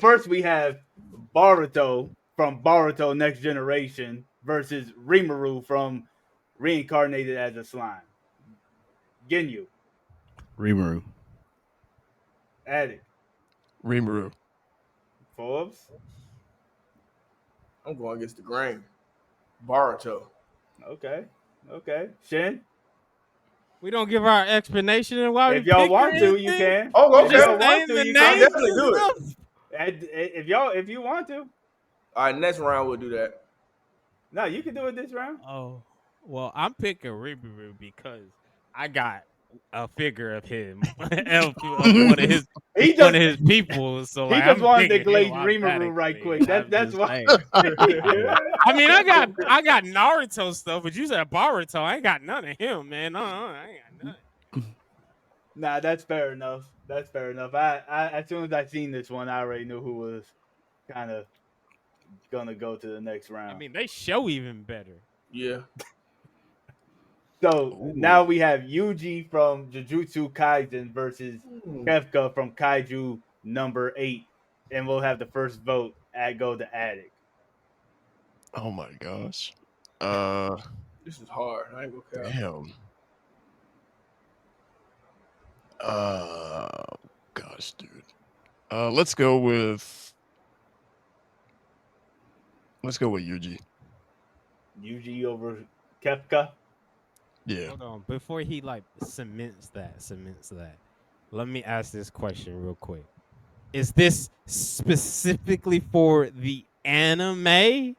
first we have Boruto from Boruto Next Generation versus Rimuru from Reincarnated as a Slime. Ginyu, Rimuru. Attic, Rimuru. Forbes. I'm going against the grain. Baruto. Okay, okay. Shin, We don't give our explanation and why we if y'all pick or want to, you anything. can. Oh, If okay. y'all Just want name to, the you I'll can. names definitely do it. and stuff. If you want to, All right, next round we'll do that. no, you can do it this round. Oh, well, I'm picking Rimuru because I got a figure of him, of He one just of his people. So he like, just I'm wanted to picking him glaze Rimuru right quick. automatically. I'm That's just why. saying. I mean, I got Naruto stuff, but you said Boruto. I ain't got none of him, man. I ain't got none. Nah, that's fair enough. That's fair enough. I as soon as I seen this one, I already knew who was kind of gonna go to the next I round. mean, they show even better. Yeah. So Ooh. now we have Yuji from Jujutsu Kaisen versus Kefka from Kaiju number 8, and we'll have the first vote at go to Attic. Oh my gosh. Uh, This is hard. I ain't gonna care. damn. Gosh, dude. Let's go with Yuji. Yuji over Kefka. Yeah. Hold on, before he like cements that. Let me ask this question real quick. Is this specifically for the anime,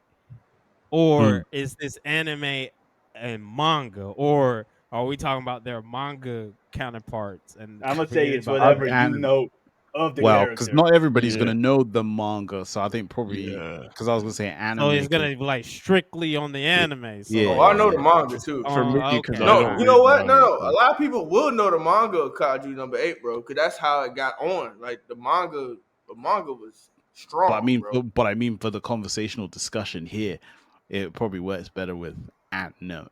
or is this anime and manga, or are we talking about their manga counterparts and I'm gonna say forgetting it's about whatever anime? you And know of the well, because character. not everybody's Yeah. gonna know the manga, so I think probably Yeah. because I was gonna say anime. So it's gonna be like strictly on the anime. So Yeah. Oh, like, I know the manga too. For me, oh, because okay, I No, don't you read know what? manga. No. A lot of people will know the manga of Kaiju number 8, bro, because that's how it got on. Like the manga was strong, bro. I mean, for the conversational discussion here, it probably works better with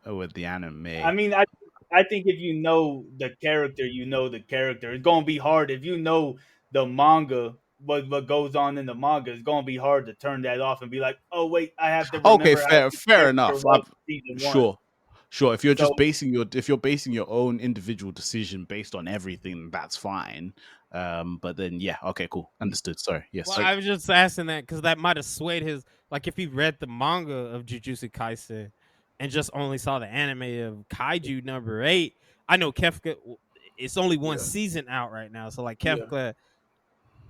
with the anime. I mean, I think if you know the character, you know the character. It's gonna be hard if you know the manga. What goes on in the manga, it's gonna be hard to turn that off and be like, oh wait, I have to Okay, remember how this fair character enough. was in season one. Sure. If you're So just basing your own individual decision based on everything, that's fine. But then yeah, okay, cool, understood. Sorry, yes. well, I was just asking that because that might have swayed his. Like, if he read the manga of Jujutsu Kaisen and just only saw the anime of Kaiju number 8, I know Kefka. It's only one Yeah. season out right now, so like Yeah. Kefka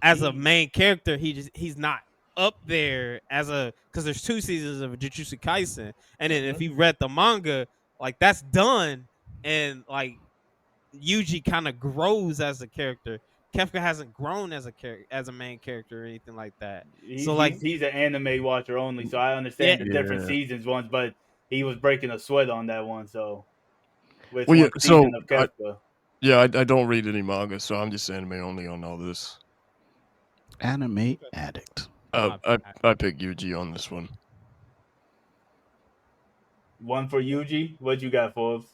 as a main character, he's not up there as a because there's 2 seasons of Jujutsu Kaisen, and then if he read the manga, like that's done, and like Yuji kind of grows as a character. Kefka hasn't grown as a main character or anything like that. So like, he's an anime watcher only, so I yeah, understand the different Yeah. seasons ones, but he was breaking a sweat on that one. So with Well, yeah. one season of I Kefka, don't read any manga, so I'm just anime only on all this. Anime addict. I pick Yuji on this one. one for Yuji. What you got, Forbes?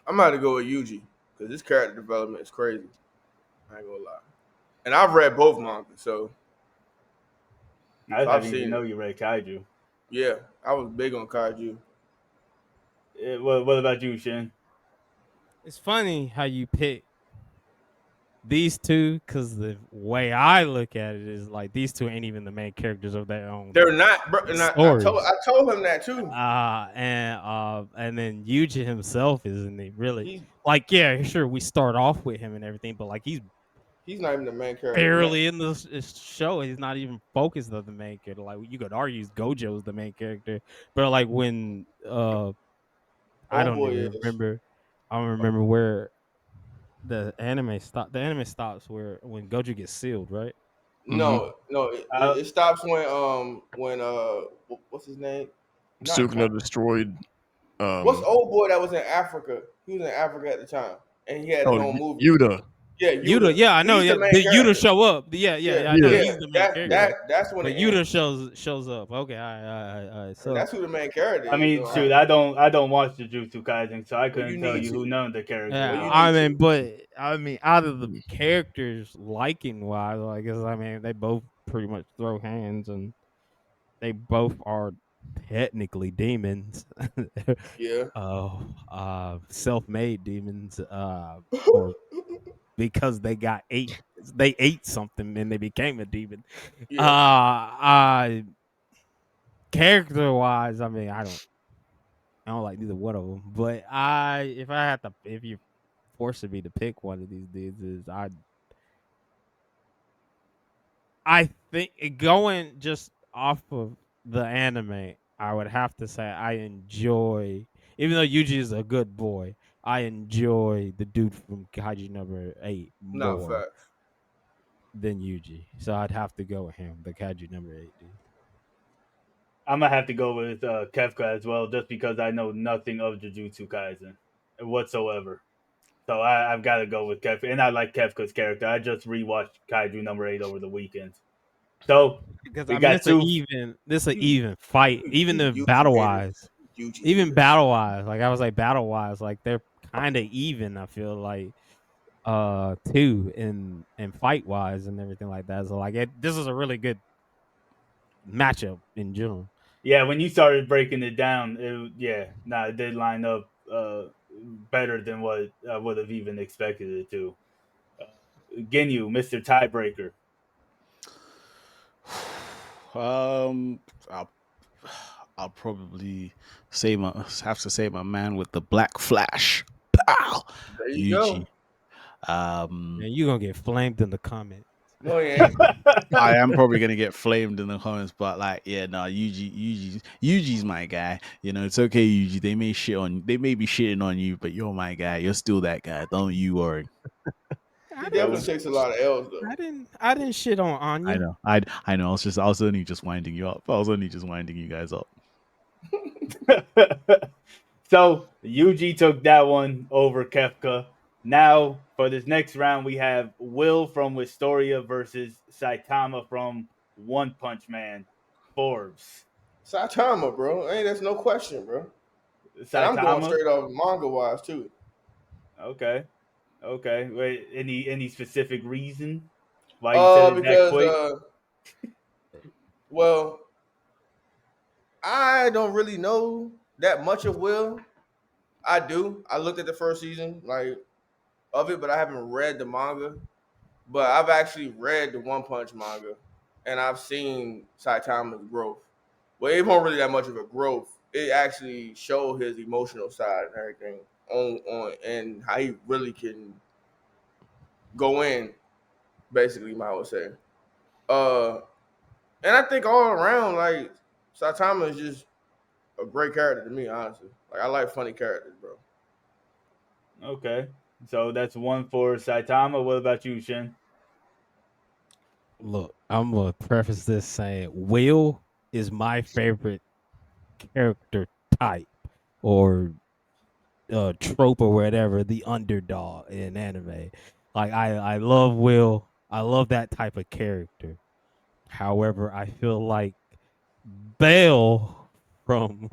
I'm about to go with Yuji because this character development is crazy. I ain't gonna lie. And I've read both manga, so I I've didn't seen even know it. you read Kaiju. Yeah, I was big on Kaiju. What about you, Shin? it's funny how you pick these two because the way I look at it is like these two ain't even the main characters of their own They're not, bro. And I told him that too. and then Yuji himself isn't he really He's like, yeah, sure, we start off with him and everything, but like he's not even the main character. barely in this show. He's not even focused on the main character. Like, you could argue Gojo's the main character, but like when I don't Homeboy even is. remember. I don't remember where the anime stopped. The anime stops where when Gojo gets sealed, right? No, Uh, it stops when what's his name? Not Sukuna destroyed. what's the old boy that was in Africa? He was in Africa at the time, and he had his own movie. Yuta. Yeah, Yuta, yeah, I know. He's Yeah, the main the Yuta character. show up. Yeah, I know he's the main character. That's when But it Yuta ends. shows up. Okay, all right. And So that's who the main character I is. mean, So shoot, I don't watch Jujutsu Kaisen, so I well, couldn't you tell need you who to. none of the characters yeah, Well, you are. need to. I mean, out of the characters liking wise, I guess they both pretty much throw hands, and they both are technically demons. Yeah. Self-made demons, or because they ate something and they became a demon. Yeah. Character wise, I mean, I don't like neither one of them. But if you're forcing me to pick one of these dudes, I think going just off of the anime, I would have to say I enjoy, even though Yuji is a good boy, I enjoy the dude from Kaiji number 8 Not more facts. than Yuji. So I'd have to go with him, the Kaiji number 8 dude. I'm gonna have to go with Kefka as well, just because I know nothing of Jujutsu Kaisen whatsoever. So I've got to go with Kefka, and I like Kefka's character. I just rewatched Kaiju number 8 over the weekend. So Because we I mean, got two. this an even fight, even the Yuji battle haters. wise, Yuji even haters. battle wise. Like I was like battle wise, like they're kind of even. I feel like too in fight wise and everything like that. So like this is a really good matchup in general. Yeah, when you started breaking it down, it did line up better than what I would have even expected it to. Ginyu, Mr. Tiebreaker. Um, I'll, I'll probably have to say my man with the black flash. Pow! There you Yuji. go. Um, Man, you gonna get flamed in the comments. No, he ain't. I am probably gonna get flamed in the comments, but like, yeah, no, Yuji's my guy. You know, it's okay, Yuji. They may be shitting on you, but you're my guy. You're still that guy. Don't you worry. He I definitely didn't. takes a lot of L's though. I didn't shit on I Anya. know. I know. I was only just winding you up. I was only just winding you guys up. So Yuji took that one over Kefka. Now for this next round, we have Will from Wistoria versus Saitama from One Punch Man. Forbes. Saitama, bro. Hey, that's no question, bro. And I'm going Saitama. straight off manga wise too. Okay. Okay. Wait, any specific reason why you said it that Because quick? well, I don't really know that much of Will. I do. I looked at the first season like of it, but I haven't read the manga. But I've actually read the One Punch manga, and I've seen Saitama's growth. Well, it wasn't really that much of a growth. It actually showed his emotional side and everything on and how he really can go in. Basically, I would say. Uh, and I think all around, like Saitama is just a great character to me, honestly. Like I like funny characters, bro. Okay. So that's one for Saitama. What about you, Shin? Look, I'm gonna preface this saying Will is my favorite character type or trope or whatever, the underdog in anime. Like I love Will. I love that type of character. However, I feel like Belle from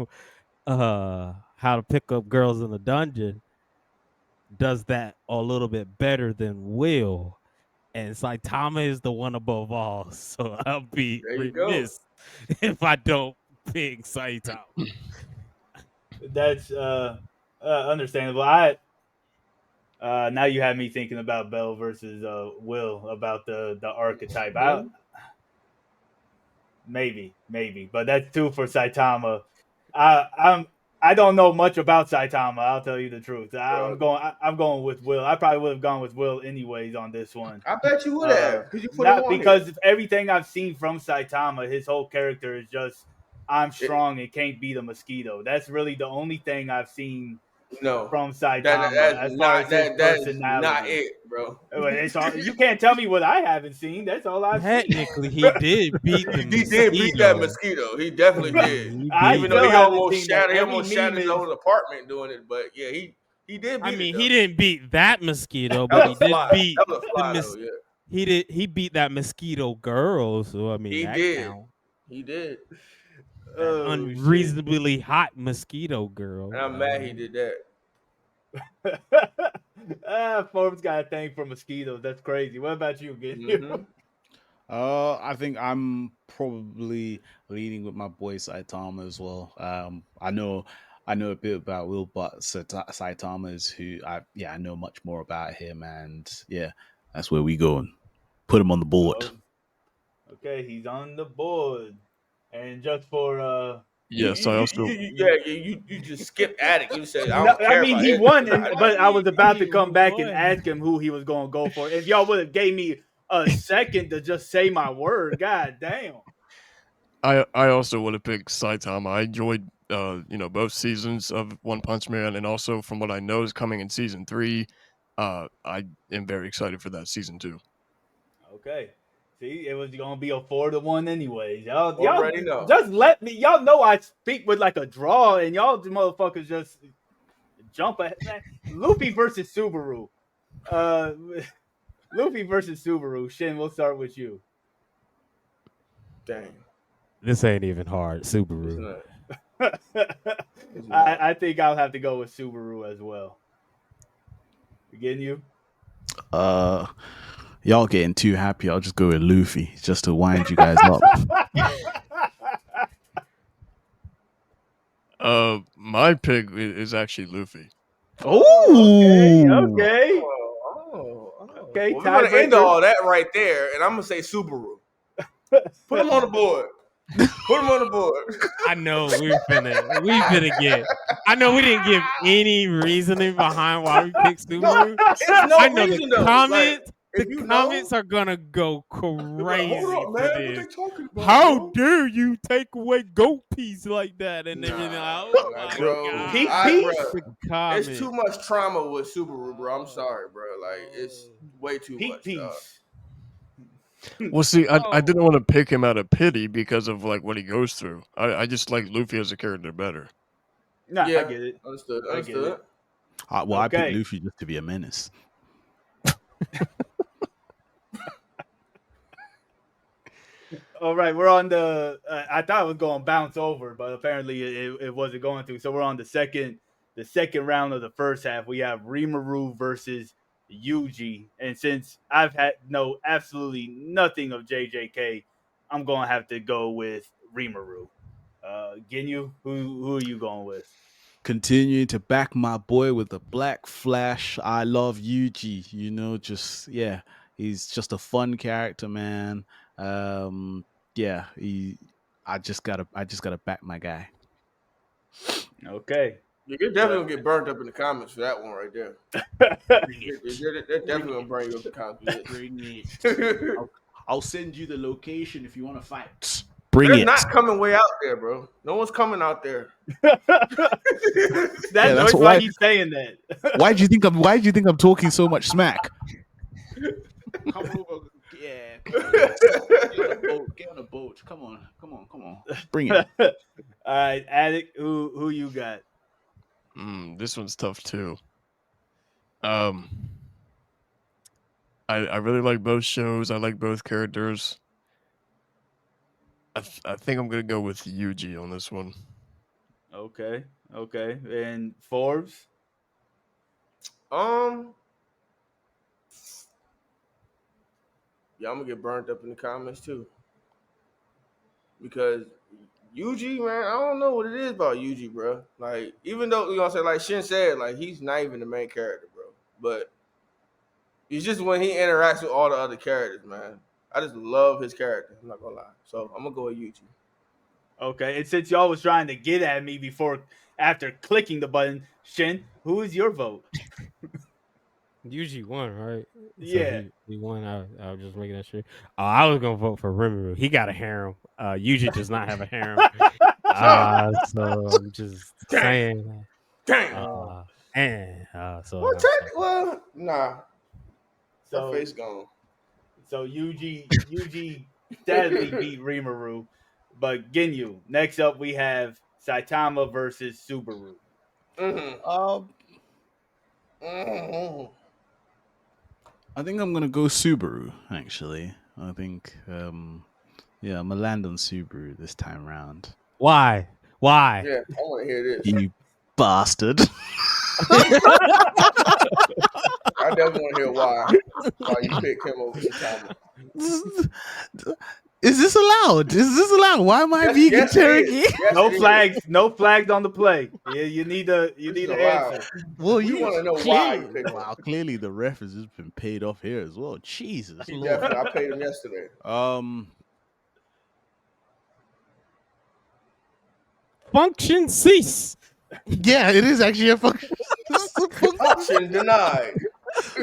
How to Pick Up Girls in the Dungeon does that a little bit better than Will. And Saitama is the one above all. So I'll be There you go. remiss if I don't pick Saitama. That's understandable. I now you have me thinking about Bell versus Will about the archetype. Hmm. Maybe, but that's two for Saitama. I'm I don't know much about Saitama. I'll tell you the truth. Bro, I'm going with Will. I probably would have gone with Will anyways on this one. I bet you would have because you put him Not on here. because of everything I've seen from Saitama, his whole character is just I'm It, strong and can't beat a mosquito. That's really the only thing I've seen no, from that Saitama that's as far as not his that is not personality. it, bro. It's all, you can't tell me what I haven't seen. That's all I've seen. Technically, he did beat the He did beat that mosquito. mosquito. He definitely did. He I beat Even though it. still haven't seen that. he Every almost meme shattered his is own apartment doing it. But yeah, he did I beat it mean, though. he didn't beat that mosquito, That but he was a did fly. beat That was a the fly though. Yeah, he beat that mosquito girl. So I mean, he that did. count. He did, That oh shit. unreasonably hot mosquito girl. and I'm mad he did that. Forbes got a thing for mosquitoes. That's crazy. What about you, Get Hmm. I think I'm probably leaning with my boy Saitama as well. I know a bit about Will, but Saitama is who I know much more about him, and yeah, that's where we go and put him on the board. Oh, okay, he's on the board. And just for Yes, I also You just skip Attic. You said I no, don't I care mean about he it. won, I but I was about to mean, come he back and won. ask him who he was going to go for. If y'all would have gave me a second to just say my word, god damn. I also would have picked Saitama. I enjoyed both seasons of One Punch Man, and also from what I know is coming in season 3. I am very excited for that season 2. Okay. See, it was gonna be a 4-1 anyways. Y'all Already know. just let me. Y'all know I speak with like a draw, and y'all motherfuckers just jump ahead. Man, Luffy versus Subaru. Uh, Luffy versus Subaru. Shin, we'll start with you. Dang. This ain't even hard. It's Subaru. not. It's not. I think I'll have to go with Subaru as well. Getting you? Y'all getting too happy. I'll just go with Luffy just to wind you guys up. My pick is actually Luffy. Oh, Okay. Okay, Well, we're gonna end tiebreaker. all that right there, and I'm gonna say Subaru. Put him on the board. Put him on the board. I know we finna get. I know we didn't give any reasoning behind why we picked Subaru. It's no I know reason the though. comments. Like, if The you comments know, are gonna go like, hold crazy on, for man. What this. they talking about? How bro? dare you take away goat piece like that and everything? Oh my bro. Pete god! Pete? Bro, The it's comments. too much trauma with Subaru, bro. I'm sorry, bro. Like, it's way too Pete much, dog. Piece. Well, see, I Oh. didn't want to pick him out of pity because of like what he goes through. I just like Luffy as a character better. Nah, Yeah, I get it. understood. I get it. I picked Okay. Luffy just to be a menace. All right, we're on the. I thought it was going to bounce over, but apparently it wasn't going to. So we're on the second round of the first half. We have Rimuru versus Yuji, and since I've had absolutely nothing of JJK, I'm going to have to go with Rimuru. Ginyu, who are you going with? Continuing to back my boy with the Black Flash. I love Yuji. He's just a fun character, man. Um, yeah, I just gotta back my guy. Okay. You're definitely gonna get burnt up in the comments for that one right there. Bring it. They're definitely gonna burn you up in the comments. Bring it. They're I'll send you the location if you want to fight. Bring it. not coming way out there, bro. No one's coming out there. That's why he's saying that. Why do you think I'm talking so much smack? Come over. Yeah. Get on a boat. Come on. Bring it. All right, Addict, who you got? This one's tough too. I really like both shows. I like both characters. I think I'm gonna go with Yuji on this one. Okay. And Forbes? Yeah, I'm gonna get burnt up in the comments too. Because Yuji, man, I don't know what it is about Yuji, bro. Like, even though you know what I'm saying, like Shin said, like he's not even the main character, bro. But it's just when he interacts with all the other characters, man. I just love his character. I'm not gonna lie. So I'm gonna go with Yuji. Okay. And since y'all was trying to get at me after clicking the button, Shin, who is your vote? Yuji won, right? Yeah. So he won. I was just making that sure. I was gonna vote for Rimuru. He got a harem. Yuji does not have a harem. So I'm just saying. Dang. So nah. So Her face gone. So Yuji sadly beat Rimuru. But Ginyu, next up we have Saitama versus Subaru. I think I'm gonna go Subaru. Actually, I think I'm gonna land on Subaru this time around. Why? Yeah, I want to hear this. You bastard! I definitely want to hear why you pick him over Saitama. Is this allowed? Is this allowed? Why am I Yes, being yes, it is. interrogated? Yes, No it is. flags, no flags on the play. Yeah, you need to This is an allowed. answer. Well, We you want to know why you clearly, picked him. wow, clearly the ref has just been paid off here as well. Jesus He Lord. definitely. I paid him yesterday. Function cease. Yeah, it is actually a function. Option denied.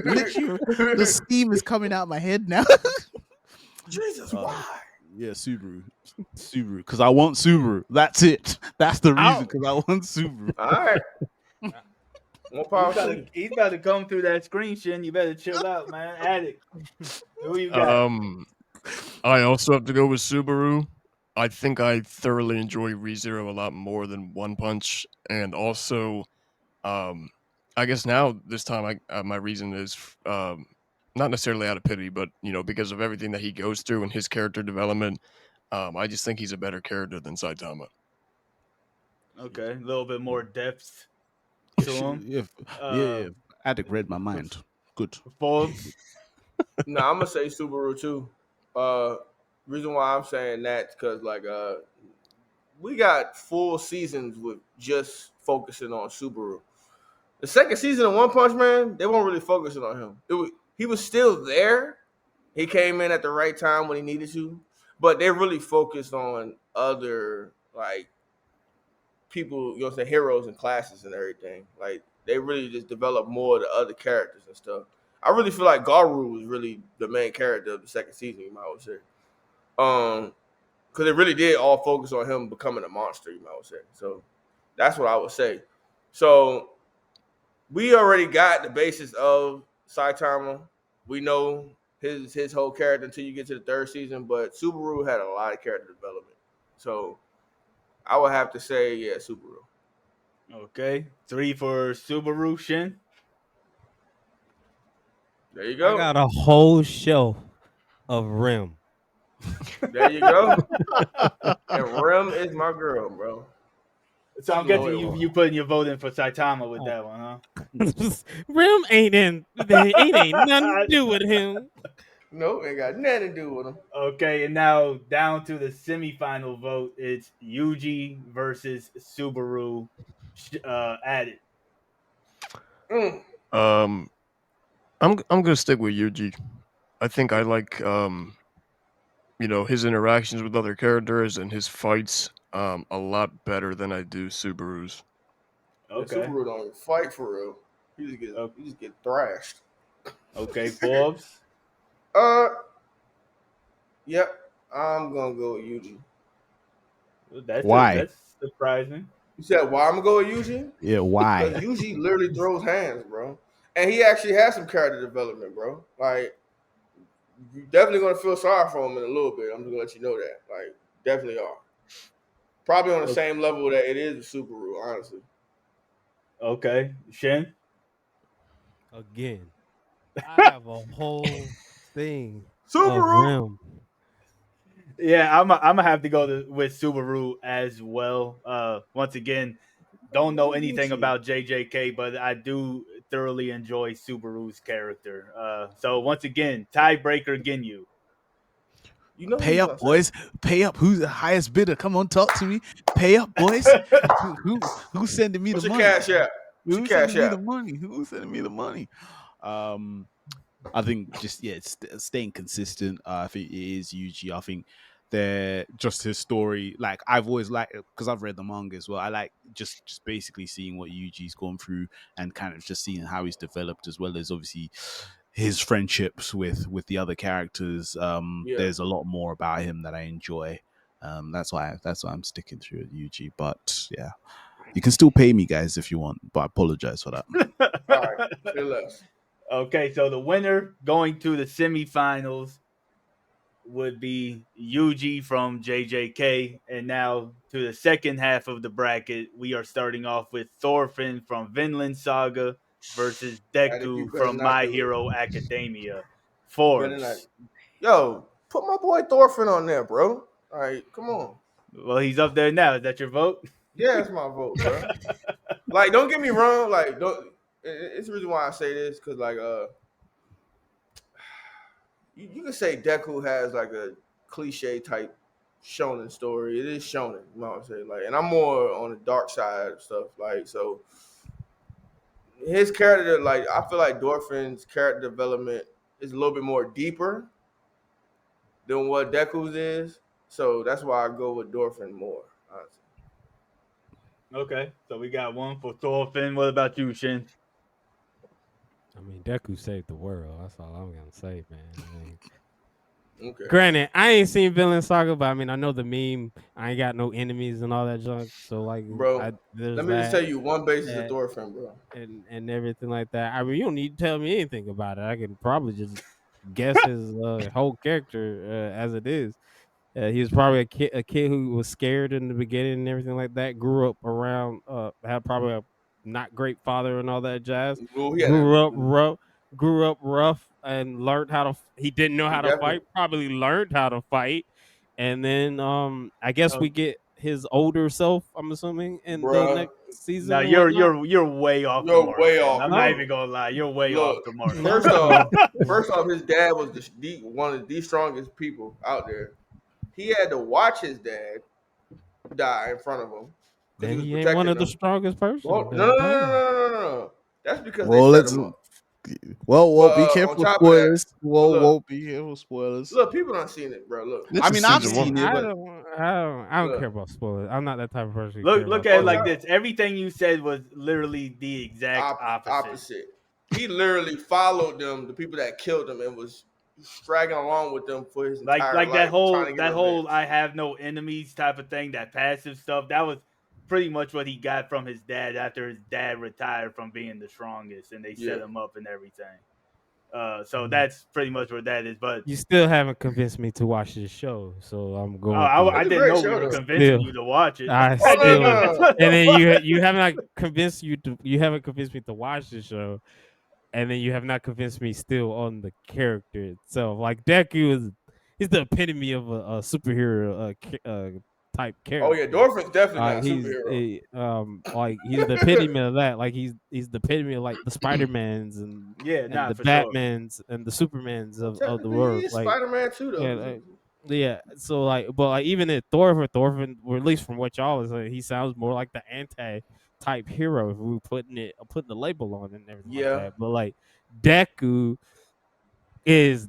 Literally, the steam is coming out my head now. Jesus, why? Yeah, Subaru, because I want Subaru. That's it. That's the reason. Ow. Because I want Subaru. All right. More power to you. He's about to come through that screen, Shin. You better chill out, man. Addict. Who you got? I also have to go with Subaru. I think I thoroughly enjoy ReZero a lot more than One Punch, and also, um, I guess now this time my reason is not necessarily out of pity, but because of everything that he goes through and his character development. I just think he's a better character than Saitama. Okay, a little bit more depth to him. Yeah. Addict read my mind. Good. Forbes. No, I'm gonna say Subaru too. Uh, reason why I'm saying that because we got full seasons with just focusing on Subaru. The second season of One Punch Man, they weren't really focusing on him. He was still there. He came in at the right time when he needed to, but they really focused on other people, say heroes and classes and everything. Like they really just developed more of the other characters and stuff. I really feel like Garu was really the main character of the second season, you might well say. Because it really did all focus on him becoming a monster, you might well say. So that's what I would say. So we already got the basis of Saitama. We know his whole character until you get to the third season, but Subaru had a lot of character development. So I would have to say, yeah, Subaru. Okay, 3 for Subaru, Shin. There you I go. got a whole shelf of rim. There you go. And Rem is my girl, bro. So I'm She's a guessing loyal one. you putting your vote in for Saitama with that one, huh? Rim ain't nothing to do with him. No, ain't got nothing to do with him. Okay, and now down to the semifinal vote. It's Yuji versus Subaru. Added. Mm. I'm gonna stick with Yuji. I think I like his interactions with other characters and his fights a lot better than I do Subaru's. Yeah, Okay. Subaru don't even fight for real. He just get thrashed. Okay, Forbes. Yep. I'm gonna go with Yuji. Why? That's surprising. You said why I'm gonna go with Yuji? Yeah, Because why? Yuji literally throws hands, bro. And he actually has some character development, bro. Like you're definitely gonna feel sorry for him in a little bit. I'm just gonna let you know that. Like, definitely are. Probably on the same level that it is with Subaru, honestly. Okay, Shin. Again, I have a whole thing of Subaru! rim. Yeah, I'm gonna have to go with Subaru as well. Once again, don't know anything about JJK, but I do thoroughly enjoy Subaru's character. So once again, tiebreaker Ginyu. You know Pay he's up, gonna say. boys. Pay up. Who's the highest bidder? Come on, talk to me. Pay up, boys. Who's sending me What's the your money? cash app? What's your Who's cash sending me the app? money? Who's sending me the money? I think just staying consistent. I think it is Yuji. I think they're just his story. Like I've always liked because I've read the manga as well. I like just basically seeing what Yuji's gone through and kind of just seeing how he's developed as well as obviously his friendships with the other characters. Yeah. There's a lot more about him that I enjoy. That's why I'm sticking through with Yuji. But yeah, you can still pay me, guys, if you want. But I apologize for that. All right. Say less. Okay, so the winner going to the semifinals would be Yuji from JJK. And now to the second half of the bracket, we are starting off with Thorfinn from Vinland Saga versus And you Deku better from not My do it. Hero Academia. You better not. Forbes. Yo, put my boy Thorfinn on there, bro. All right, come on. Well, he's up there now. Is that your vote? Yeah, it's my vote, bro. Like, don't get me wrong. Like, don't. it's the reason why I say this because like you can say Deku has like a cliche type shonen story. It is shonen, you know what I'm saying? Like, and I'm more on the dark side of stuff. Like, so his character, like, I feel like Dorfin's character development is a little bit more deeper than what Deku's is. So that's why I go with Dorfin more, honestly. Okay, so we got one for Thorfinn. What about you, Shin? I mean, Deku saved the world. That's all I'm gonna say, man. I mean, Okay. granted, I ain't seen Villain Saga, but I mean, I know the meme. I ain't got no enemies and all that junk. So like, Bro, there's let me just that tell you one basis of and, Thorfinn, bro. and everything like that. I mean, you don't need to tell me anything about it. I can probably just guess his whole character as it is. He was probably a kid who was scared in the beginning and everything like that. Grew up around, had probably a not great father and all that jazz. Well, Grew up rough, grew up rough, and learned how to. He didn't know he how to fight. definitely, Probably learned how to fight, and then I guess we Oh, get his older self. I'm assuming in the bruh, next now season and whatnot. you're way off the you're mark, way Shin. off, I'm not bro. even gonna lie. You're way off Look, the mark. first No, off, first off, his dad was one of the strongest people out there. He had to watch his dad die in front of him because he then was he ain't one protecting of the them. strongest person. Well, no, no, Then no, no, no, dang. no, no, no. That's because they Well, set let's him up. well, But be on careful top of that, spoilers. but Whoa, be careful spoilers. look, people don't seen it, bro. Look, This I is mean, I've season Yeah, one. seen it, I but don't, I don't care look. about spoilers. I'm not that type of person who care Look about at it On like spoilers. top, this. Everything you said was literally the exact opposite. opposite. He literally followed them, the people that killed him, and was dragging along with them for his entire Like that life, trying whole to get that whole revenge. I have no enemies type of thing, that passive stuff, that was pretty much what he got from his dad after his dad retired from being the strongest and they set Yeah. him up and everything. So Mm. that's pretty much what that is. But You still haven't convinced me to watch this show, so I'm going I to It's a didn't great know we show, were though. convincing still. you to watch it. I Oh I no, didn't still, know no, that's no. what and the then fuck. you have not convinced you haven't convinced me to watch the show, and then you have not convinced me still on the character itself. Like Deku is, he's the epitome of a superhero type Oh yeah, character. Dorfin's definitely not a He's superhero. like he's the epitome of that. Like he's the epitome of like the Spider-Mans Yeah, and nah, the for sure. Batmans and the Supermans of the Technically, he world. is Like Spider-Man too, though. yeah, 'Cause yeah. So like, but like even at Thorfinn, or at least from what y'all is saying, he sounds more like the anti type hero if we were putting the label on it and everything like yeah, that. But like Deku is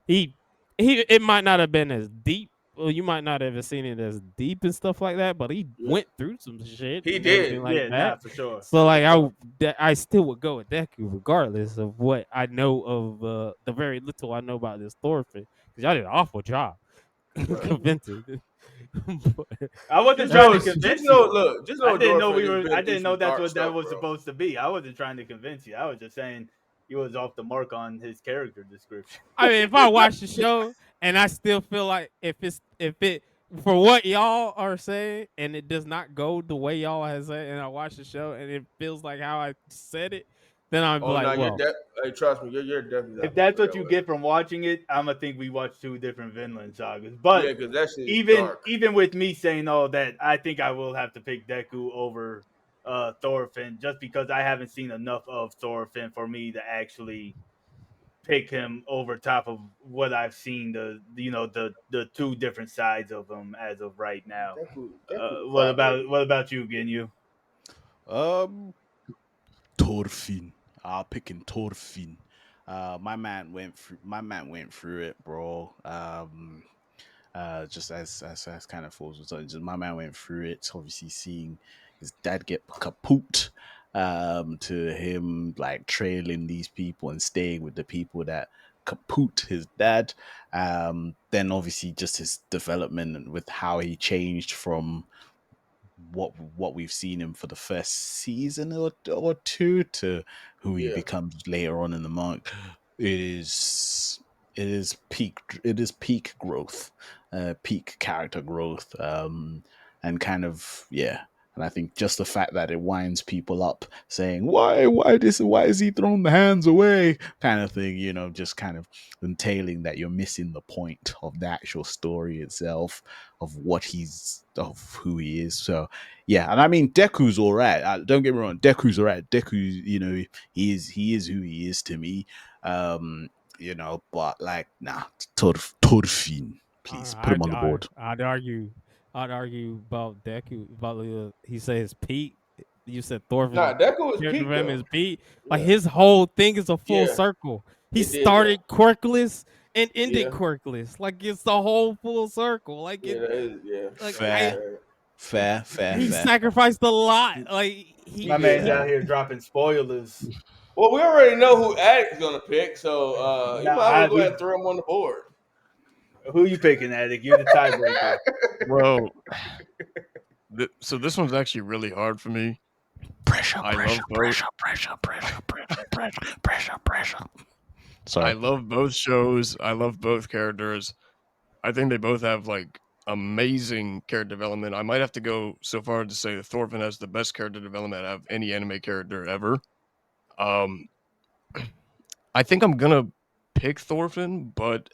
he it might not have been as deep. Well, you might not have seen it as deep and stuff like that, but he yeah, went through some shit he and everything did like Yeah, nah, that. for sure. So for like sure. I still would go with Deku regardless of what I know of the very little I know about this Thorfinn because y'all did an awful job Right. convincing. But I wasn't Just trying know, to just convince know, you. look, just I know, didn't know Dorfin we has were. I been through didn't know some that's dark what that stuff, was bro. supposed to be. I wasn't trying to convince you. I was just saying you was off the mark on his character description. I mean, if I watch the show and I still feel like if it for what y'all are saying and it does not go the way y'all has said, and I watch the show and it feels like how I said it, then I'll be Oh no, like, you're well, Hey, trust me, you're definitely If not gonna that's feel what that you way. get from watching it, I'm gonna think we watched two different Vinland sagas. Yeah, But because that shit is even dark. even with me saying all that, I think I will have to pick Deku over Thorfinn just because I haven't seen enough of Thorfinn for me to actually pick him over top of what I've seen the two different sides of him as of right now. Deku, What crackhead. about you, Ginyu? um, Thorfinn. I'll picking Thorfinn. My man went through it, bro. Just as kind of falls with something. Just my man went through it. Obviously, seeing his dad get kaput, to him like trailing these people and staying with the people that kaput his dad. Then obviously just his development and with how he changed from what we've seen him for the first season or two to who he Yeah, becomes later on in the monk. It is peak growth, peak character growth, and kind of, yeah, And I think just the fact that it winds people up saying, why is he throwing the hands away? Kind of thing, just kind of entailing that you're missing the point of the actual story itself, of of who he is. So yeah, and I mean Deku's all right. Don't get me wrong, Deku's all right. Deku, he is who he is to me. But like, nah, Thorfinn, please put him on the board. I'd argue about Deku. He says Pete. You said Thorfinn. Nah, Deku was Character peak of him though. is Pete. Like Yeah, his whole thing is a full yeah, circle. He it did started though. quirkless and ended Yeah, quirkless. Like it's the whole full circle. Like yeah, it. that is, yeah, Like that is Fair, fair. fair, he fair. sacrificed a lot. Like He My did man's he out that. here dropping spoilers. Well, we already know who Attic's gonna pick, so you Now, might as well go ahead and throw him on the board. who you picking, Attic? You're the tiebreaker. Well, so this one's actually really hard for me. Pressure, I pressure, love both. pressure, pressure, pressure, pressure, pressure, pressure, pressure. Sorry. I love both shows. I love both characters. I think they both have like amazing character development. I might have to go so far as to say that Thorfinn has the best character development out of any anime character ever. Um, I think I'm gonna pick Thorfinn, but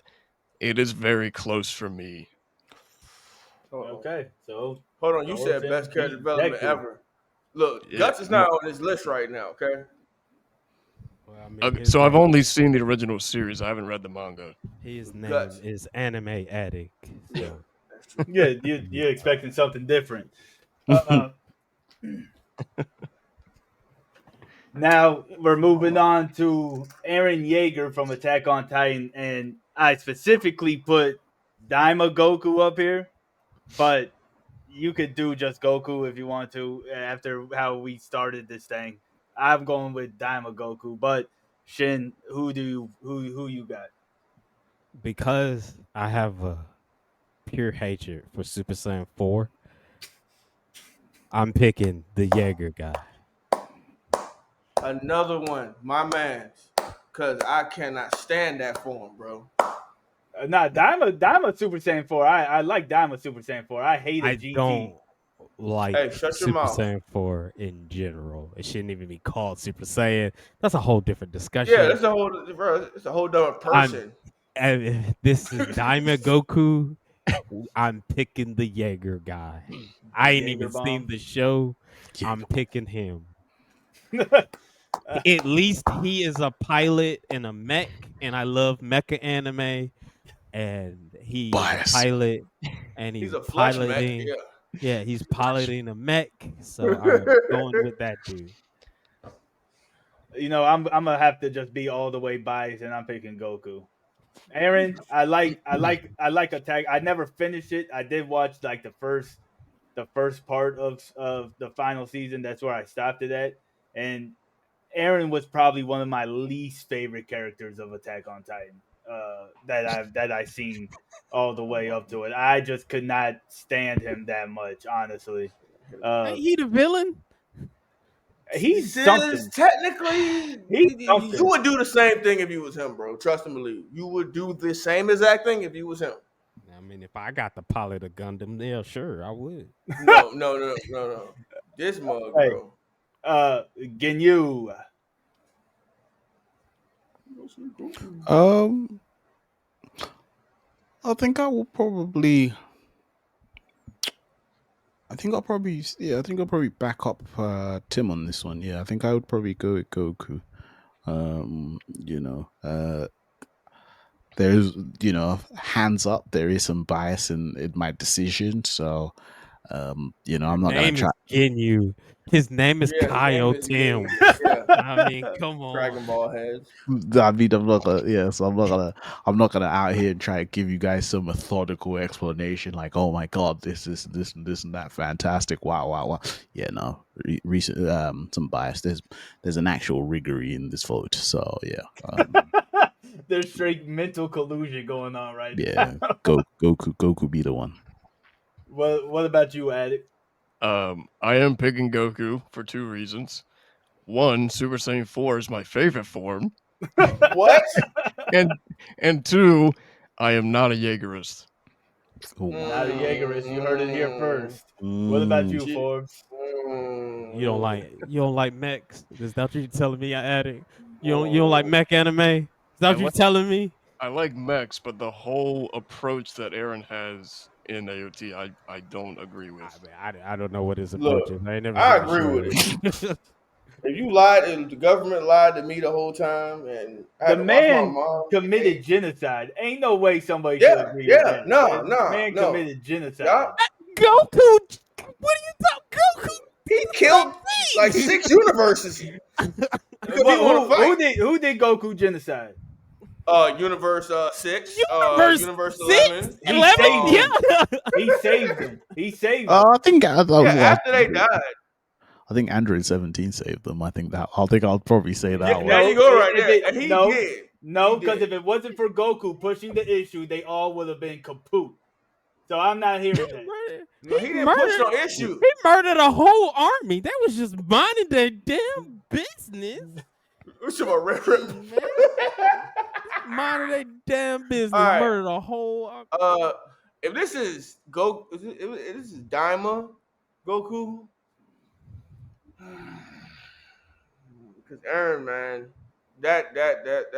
it is very close for me. Okay, so Hold on, you said Thorfinn best character beat development Deku. ever. Look, Yeah, Guts is not on this list right now. Okay. Well, I mean, his so I've name, only seen the original series. I haven't read the manga. his name Guts. is Anime Addict. Yeah, So that's true. Yeah, you're expecting something different. Uh, now we're moving on to Aaron Yeager from Attack on Titan, and I specifically put Daima Goku up here, but you could do just Goku if you want to after how we started this thing. I'm going with Daima Goku, but Shin, who you got? because I have a pure hatred for Super Saiyan 4, I'm picking the Jaeger guy. Another one, my man's, cause I cannot stand that form, bro. Nah, Daima Super Saiyan 4. I like Daima Super Saiyan 4. I hated I GT. don't like Hey, shut your Super mouth. Saiyan 4 in general. It shouldn't even be called Super Saiyan. That's a whole different Yeah, discussion. that's a whole, bro. It's a whole different person. And if this is Daima Goku, I'm picking the Jaeger guy. I ain't Jaeger even seen bomb. the show. I'm Jaeger. picking him. At least he is a pilot in a mech, and I love mecha anime. And he's Bias. a pilot, and He's he's a flesh mech. piloting. Yeah. Yeah, he's piloting a mech. So I'm going with that dude. I'm gonna have to just be all the way biased, and I'm picking Goku. Aaron, I like Attack. I never finished it. I did watch like the first part of the final season. That's where I stopped it at. And Aaron was probably one of my least favorite characters of Attack on Titan. That I've seen all the way up to it. I just could not stand him that much, honestly. Ain't Uh, he the villain? he's This something. technically, He's you something. would do the same thing if you was him, bro. Trust and believe. You would do the same exact thing if you was him. I mean, if I got the pilot of Gundam, yeah, sure, I would. No. This mug, Hey, bro. Ginyu. Um, I think I will probably. I think I'll probably. Yeah, I think I'll probably back up Tim on this one. Yeah, I think I would probably go with Goku. There's hands up. There is some bias in my decision, so I'm not gonna Name is try. Ginyu. His name is Yeah, his Kyle name is Tim. Yeah. I mean, come Dragon on. Ball heads. I mean, I'm not gonna. Yeah, so I'm not gonna out here and try to give you guys some methodical explanation like, oh my god, this and this and that, fantastic, wow. Yeah, no, recent some bias. There's an actual rigory in this vote, so yeah, There's straight mental collusion going on right yeah, now. Goku be the one. What about you, Addict? I am picking Goku for two reasons. One, Super Saiyan 4 is my favorite form, What? and two, I am not a Jaegerist. Oh, Not a Jaegerist. You heard it here first. What about mm, you, G- Forbes? You don't like mechs. Is that what you're telling me, Addict? You don't like mech anime? Is that I what you're like telling me? I like mechs, but the whole approach that Aaron has in AOT, I don't agree I with. mean, I don't know what his approach Look, is. I ain't never I seen the agree with it. show. If you lied and the government lied to me the whole time, and I The had to watch my man mom get committed AIDS. genocide. Ain't no way somebody should Yeah, agree with yeah, that. no, The no, man no. committed genocide. Y'all, Goku, what are you talking? Goku he did the killed like same 6 universes because he But didn't want to fight. who did Goku genocide? Universe 6, Universe Universe 6, 11. He 11? saved Yeah. Um, them. He saved them. He saved them. I think yeah, after they died. I think Android 17 saved them. I think I'll probably say Yeah, that there one. you No, go, right if there. it And he no, did. no, He because did. if it wasn't for Goku pushing the issue, they all would have been kaput. So I'm not He hearing that. murdered, No, he didn't push no issue. he murdered a whole army. They was just minding their damn business. What's about Red Dang, man. Minding their damn business. All right. Murdered a whole army. If this is if this is Daima Goku, because Aaron, man, that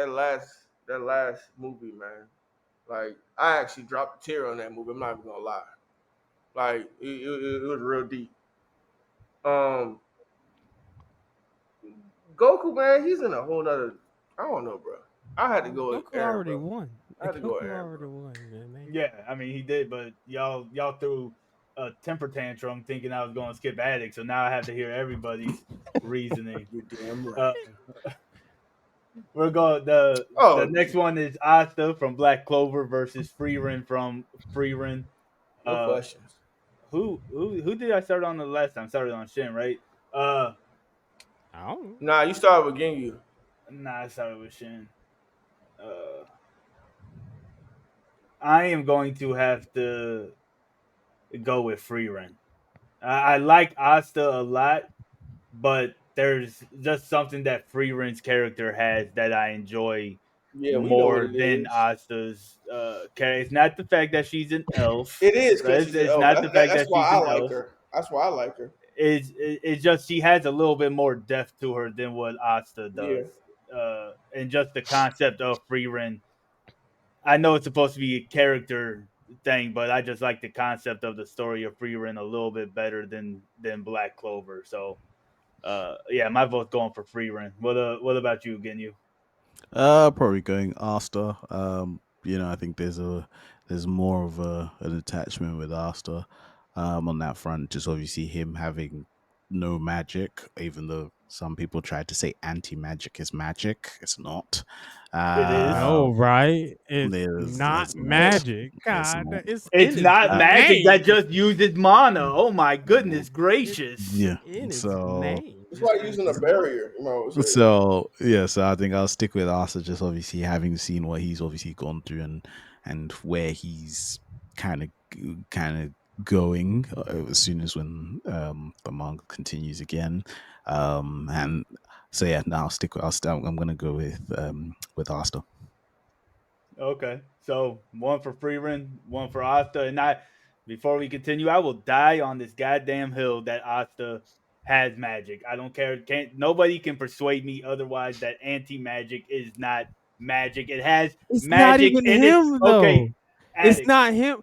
last movie, man, like I actually dropped a tear on that movie. I'm not even gonna lie, like it was real deep. Um, Goku, man, he's in a whole nother. I don't know, bro. I had to go with Goku Aaron, already bro. won. I had to go with Goku Aaron, already bro. won, man. Yeah, I mean he did, but y'all threw a temper tantrum thinking I was going to skip Addict, so now I have to hear everybody's reasoning. You're damn right. Uh, we're going the Oh, next one is Asta from Black Clover versus Frieren from Frieren. no Uh, questions. who did I start on the last time? I started on Shin, right? Uh, I don't know. Nah, you started with Ginyu. nah, I started with Shin. Uh, I am going to have to go with Frieren. I like Asta a lot, but there's just something that Freeren's character has that I enjoy Yeah, we know what more it than is. Asta's character. It's not the fact that she's an elf. It is because Right? she's an It's elf. not the fact That's that why she's I an like elf. her. That's why I like her. It's just she has a little bit more depth to her than what Asta Yeah. does. And just the concept of Freeren. I know it's supposed to be a character thing, but I just like the concept of the story of Freeren a little bit better than Black Clover. So yeah, my vote's going for Frieren. What about you, Ginyu? Probably going Asta. I think there's more of an attachment with Asta. On that front, just obviously him having no magic, even though some people try to say anti-magic is magic. It's not. It is. No, Um, right? It's not there's not. magic. There's God, not. it's It's in his not magic that name. just uses mana. Oh my goodness It's gracious. Yeah. in his So name. It's like using a barrier. You know what I'm saying? So yeah, so I think I'll stick with Arthur, just obviously having seen what he's obviously gone through and where he's kind of going as soon as when the manga continues again, and so yeah, now I'll stick with Arthur. I'm gonna go with Arthur. Okay, so one for Frieren, one for Asta, and I. Before we continue, I will die on this goddamn hill that Asta has magic. I don't care. Can't nobody can persuade me otherwise that anti magic is not magic. It has It's not magic even in it. him Okay, though. It's addict. not him.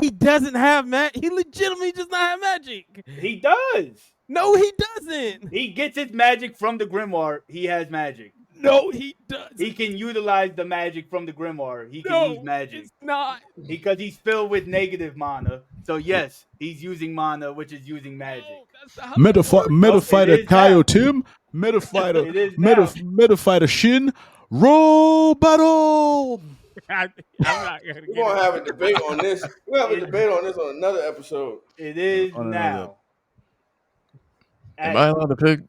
He doesn't have magic. He legitimately does not have magic. He does. No, he doesn't. He gets his magic from the grimoire. He has magic. No, he doesn't. He can utilize the magic from the grimoire. He can use No, magic it's not. because he's filled with negative mana. So yes, he's using mana, which is using magic. No, that's not how that works. Nope, it Metafighter is Kaio now. Tim, Metafighter It is now. Metafighter Shin, roll battle. I'm not gonna We're get gonna it. have a debate on this. We'll have a debate on this on another episode. It is On another. now. Am I allowed to pick?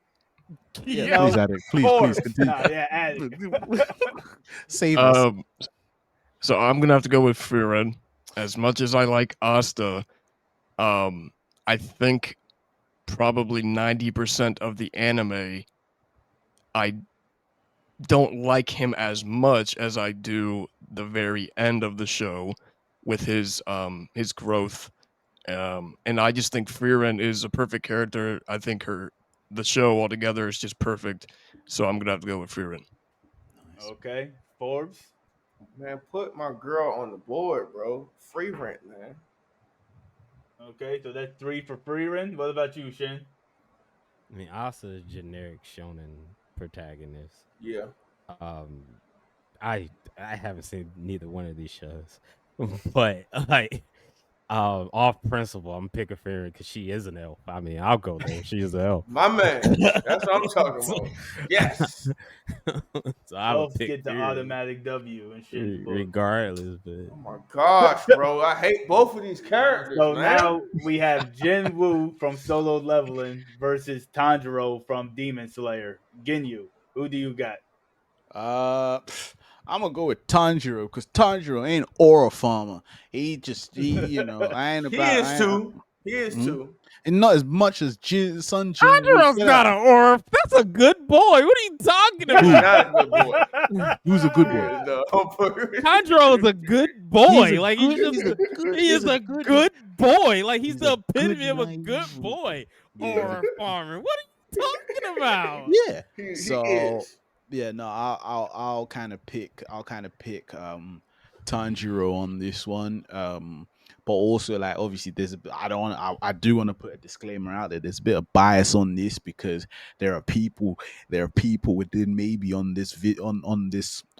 Yeah, Yeah. please, Addict. Of Please course. continue. Nah, yeah, addict. Save us. So I'm gonna have to go with Frieren. As much as I like Asta, I think probably 90% of the anime, I don't like him as much as I do the very end of the show with his growth And I just think Frieren is a perfect character. I think the show altogether is just perfect. So I'm gonna have to go with Frieren. Nice. Okay, Forbes. Man, put my girl on the board, bro. Free rent, man. Okay, so that's 3 for Frieren. What about you, Shin? I mean, Asa's generic shonen protagonist. Yeah. Um, I haven't seen neither one of these shows, but like, off principle, I'm picking Fairy because she is an elf. I mean, I'll go there. She is an elf. My man. That's what I'm talking so, about. Yes. so I would Elves pick get the Fairy automatic W in Shin's book. regardless. But Oh my gosh, bro. I hate both of these characters, So man. now we have Jin Woo from Solo Leveling versus Tanjiro from Demon Slayer. Ginyu, who do you got? I'm gonna go with Tanjiro because Tanjiro ain't aura farmer. I ain't He about. is too. He is Hmm? too. And not as much as Sun Jin Woo. Tanjiro's not an orph. That's a good boy. What are you talking He's about? not a good boy. Who's a good boy? Yeah, no. Tanjiro is a good boy. Like he's just he is a good good boy. Like he's He's the a good epitome of a good naive- boy. Yeah. Or farmer. What are you talking about? Yeah. He So is. yeah, no, I'll kind of pick Tanjiro on this one. But also like obviously there's a bit, I do want to put a disclaimer out there. There's a bit of bias on this because there are people within maybe on this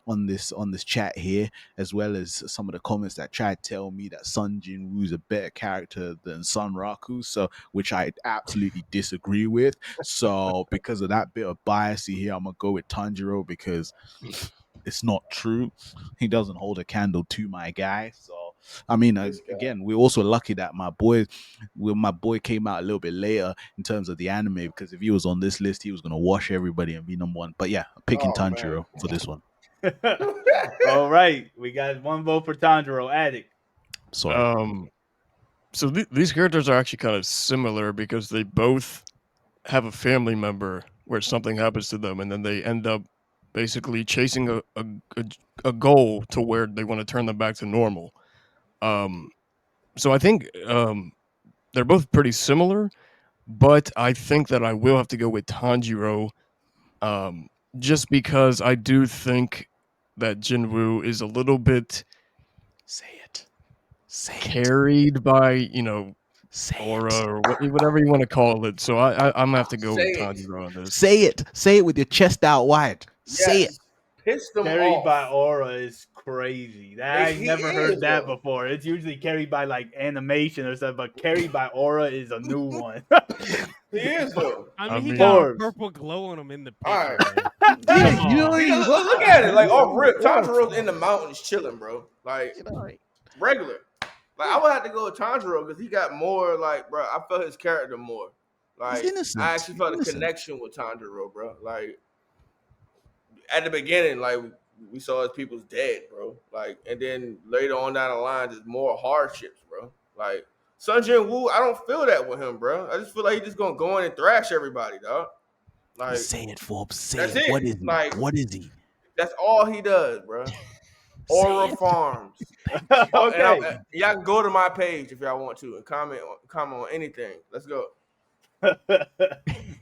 on this chat here, as well as some of the comments that try to tell me that Sun Jin Woo's a better character than Sun Raku, so which I absolutely disagree with. So because of that bit of bias here, I'm gonna go with Tanjiro because it's not true. He doesn't hold a candle to my guy. So I mean, This guy. again, we're also lucky that my boy came out a little bit later in terms of the anime, because if he was on this list, he was gonna wash everybody and be number one. But yeah, I'm picking Oh man. Tanjiro for this one. All right, we got one vote for Tanjiro. Addict. Sorry. So these characters are actually kind of similar because they both have a family member where something happens to them, and then they end up basically chasing a goal to where they want to turn them back to normal. So I think they're both pretty similar, but I think that I will have to go with Tanjiro, just because I do think that Jinwoo is a little bit Say it. Say it. carried by Say aura it. or whatever you want to call it. So I'm gonna have to go with Say it. Tanjiro on this. Say it. Say it with your chest out wide. Say it. Yes. Piss them Carried off. by aura is crazy. I He never is, heard that though. before. It's usually carried by like animation or something, but carried by aura is a new one. He is though. I I mean, he mean- got a Forbes. purple glow on him in the All picture. right. Man. Yeah, Come you know, on. Because look at it, like off rip. Tanjiro's in the mountains chilling, bro. Like regular. Like I would have to go with Tanjiro because he got more. Like, bro, I felt his character more. Like innocent. I actually felt a Innocent. connection with Tanjiro, bro. Like at the beginning, like we saw his people's dead, bro. Like, and then later on down the line, there's more hardships, bro. Like Sun Jin Woo, I don't feel that with him, bro. I just feel like he's just gonna go in and thrash everybody, dog. Like Say it, Forbes. Say that's it. it. What is he? Like What is he? that's all he does, bro. Aura Farms. Okay. Y'all can go to my page if y'all want to and comment on anything. Let's go.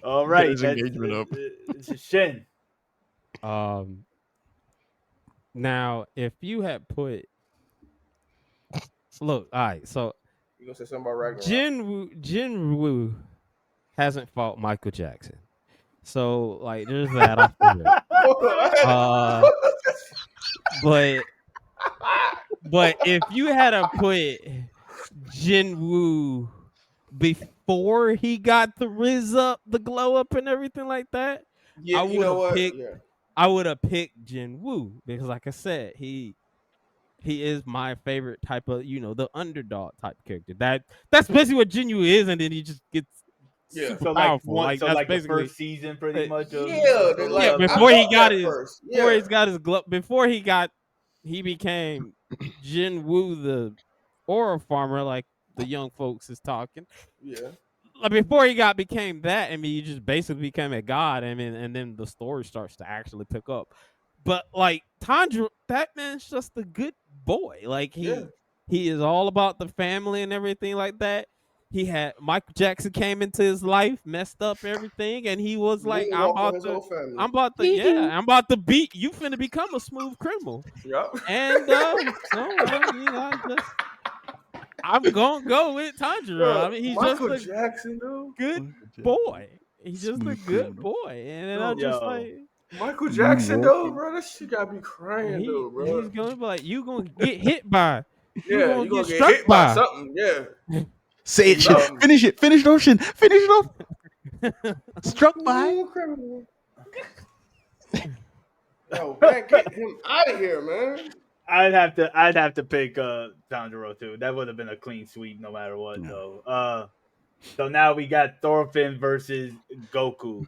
All Get right. his engagement up. It's Shin. Now, if you had put, look, all right, so You gonna say something about Ragnarok? Jinwoo hasn't fought Michael Jackson, so like there's that off the rip. But if you had to put Jinwoo before he got the Riz up, the glow up, and everything like that, Yeah, I you would know have what? picked. Yeah. I would have picked Jinwoo because, like I said, he is my favorite type of the underdog type character. That's basically what Jinwoo is, and then he just gets Yeah. super So like powerful. one, Like so that's like the basically first season, pretty much. Of Yeah, Solo like, yeah. Leveling. Before he felt got that his first. before Yeah. he's got his glove before he became Jinwoo the aura farmer, like the young folks is talking. Yeah. Like before he became that, I mean, he just basically became a god. I mean, and then the story starts to actually pick up. But like Tanjiro, that man's just a good boy. Like Yeah. he is all about the family and everything like that. he had Michael Jackson came into his life, messed up everything, and he was like, Moonwalk on his whole family. I'm about to beat you. Finna become a smooth criminal, Yep. and so I'm gonna go with Tanjiro. I Bro, mean, he's just Michael a Jackson, though. good Michael Jackson. boy. He's just a Smooth good criminal. boy, and then I'm Bro, just Yo, like, Michael Jackson, though, Moonwalking. bro. That shit gotta be crying, though, he's bro. gonna be like, you gonna get hit by, you Yeah, gonna you get gonna get struck hit by by. something. Yeah, Say it, Shin. something. Finish it. Finish it off, Shin. Finish it off. Struck by. Ooh, criminal. Yo, man, get him out of here, man. I'd have to pick Tanjiro too. That would have been a clean sweep no matter what Yeah. though. So now we got Thorfinn versus Goku.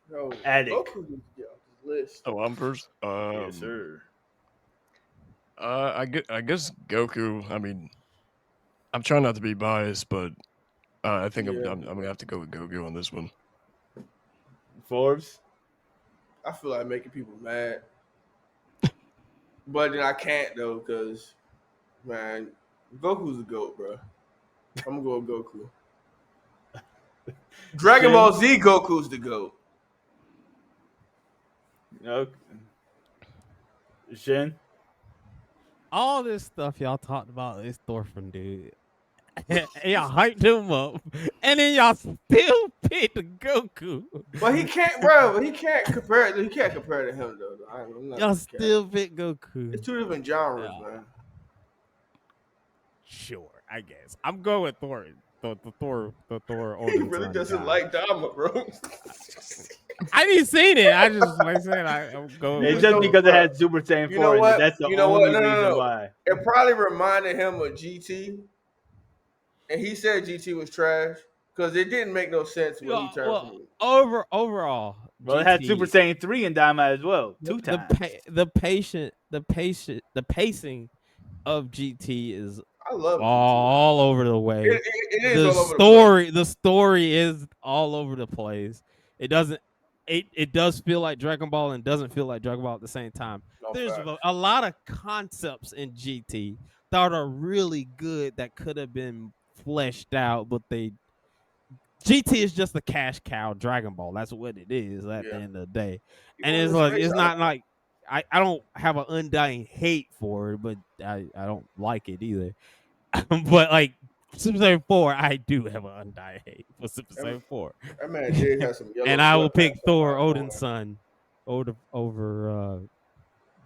Yo, Attic. Goku needs to get off this list. Oh, I'm first. Yes, sir. I guess Goku. I mean, I'm trying not to be biased, but I think Yeah. I'm gonna have to go with Goku on this one. Forbes. I feel like making people mad, but then I can't though, cause man, Goku's the goat, bro. I'm gonna go with Goku. Dragon Shin? Ball Z Goku's the goat. Okay. Shin. All this stuff y'all talked about is Thorfinn, dude. And y'all hyped him up, and then y'all still picked Goku. But he can't, bro. He can't compare. He can't compare to him though. I'm not Y'all gonna still picked Goku. It's two different genres, Yeah. man. Sure, I guess I'm going with Thor. The Thor He Odin really son doesn't guy. like Diama, bro. I didn't seen it. I just like said I'm going. It's with just know, because it bro. had Super Saiyan You 4 know in what? it. That's the You know what? only No, no, reason no. why. It probably reminded him of GT, and he said GT was trash because it didn't make no sense when he turned well, from. overall, Well, it had Super GT, Saiyan 3 and Diamond as well. Two times. the pacing of GT is I love GT. all over the way. It is all over the place. The story is all over the place. It doesn't. It does feel like Dragon Ball and doesn't feel like Dragon Ball at the same time. No There's facts. a lot of concepts in GT that are really good that could have been fleshed out, but GT is just a cash cow Dragon Ball. That's what it is at the Yeah. end of the day. You And know, it's let's like face it's it, not like I don't have an undying hate for it, but I don't like it either. But like Super Saiyan 4, I do have an undying hate for Super Saiyan 4. that man did have some yellow And I will sweatpants pick on Thor my Odin's phone. son over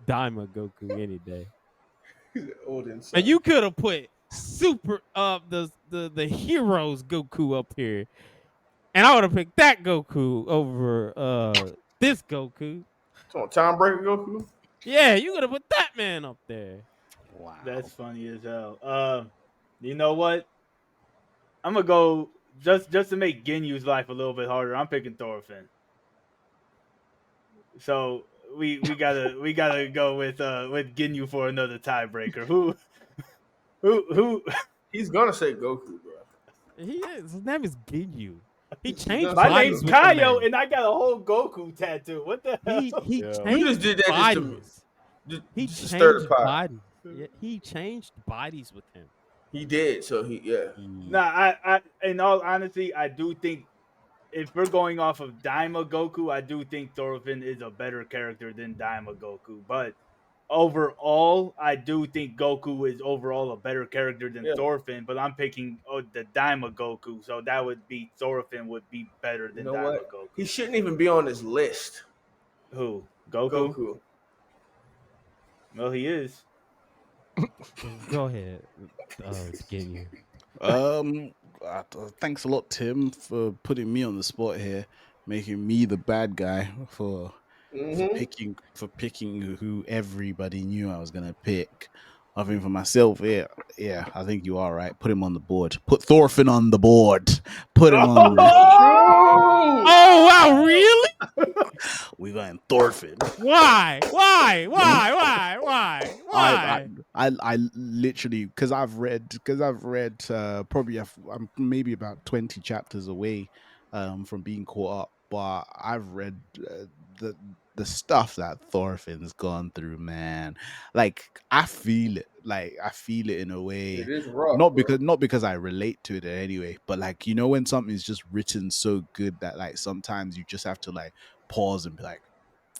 Daima Goku any day. Odin son. And you could have put super the heroes Goku up here. And I would have picked that Goku over this Goku. So Tom Breaker Goku. Yeah, you could have put that man up there. Wow. That's funny as hell. You know what? I'm gonna go just to make Ginyu's life a little bit harder. I'm picking Thorfinn. So we gotta go with Ginyu for another tiebreaker. Who? He's gonna say Goku, bro. He is. His name is Ginyu. He He's changed gonna say My name's bodies with the Kaio, man. and I got a whole Goku tattoo. What the hell? He Yeah. changed You just did that just to bodies. He just to stir the changed pot. bodies. Yeah, he changed bodies with him. He did, so yeah. Nah, I in all honesty, I do think if we're going off of Daima Goku, I do think Thorfinn is a better character than Daima Goku. But overall, I do think Goku is overall a better character than Yeah. Thorfinn. But I'm picking the Daima Goku, so that would be Thorfinn would be better You than know Daima what? Goku. He shouldn't even be on this list. Who? Goku? Goku. Well, he is. Go ahead, Ginyu. Thanks a lot, Tim, for putting me on the spot here, making me the bad guy for picking who everybody knew I was gonna pick. I think for myself, yeah, I think you are right. Put him on the board. Put Thorfinn on the board. Put him on there. Oh wow, really? We going Thorfinn. Why? I literally because I've read probably I'm maybe about 20 chapters away from being caught up, but I've read the stuff that Thorfinn's gone through, man. Like I feel it. Like I feel it in a It way. is rough, Not bro. because I relate to it in any way, but like when something's just written so good that like sometimes you just have to like pause and be like,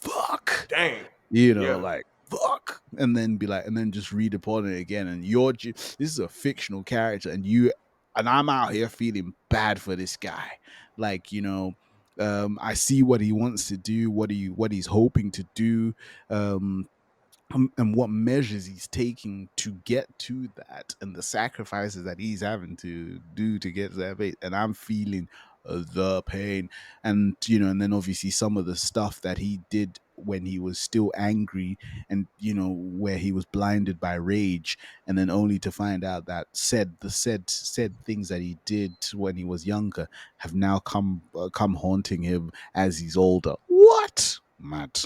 fuck. Dang. Yeah. Like fuck, and then be like, and then just read upon it again. And this is a fictional character, and I'm out here feeling bad for this guy. Like I see what he wants to do, what he's hoping to do, um, and what measures he's taking to get to that, and the sacrifices that he's having to do to get to that base. And I'm feeling the pain, and and then obviously some of the stuff that he did when he was still angry, and where he was blinded by rage, and then only to find out that said things that he did when he was younger have now come haunting him as he's older. What, Matt?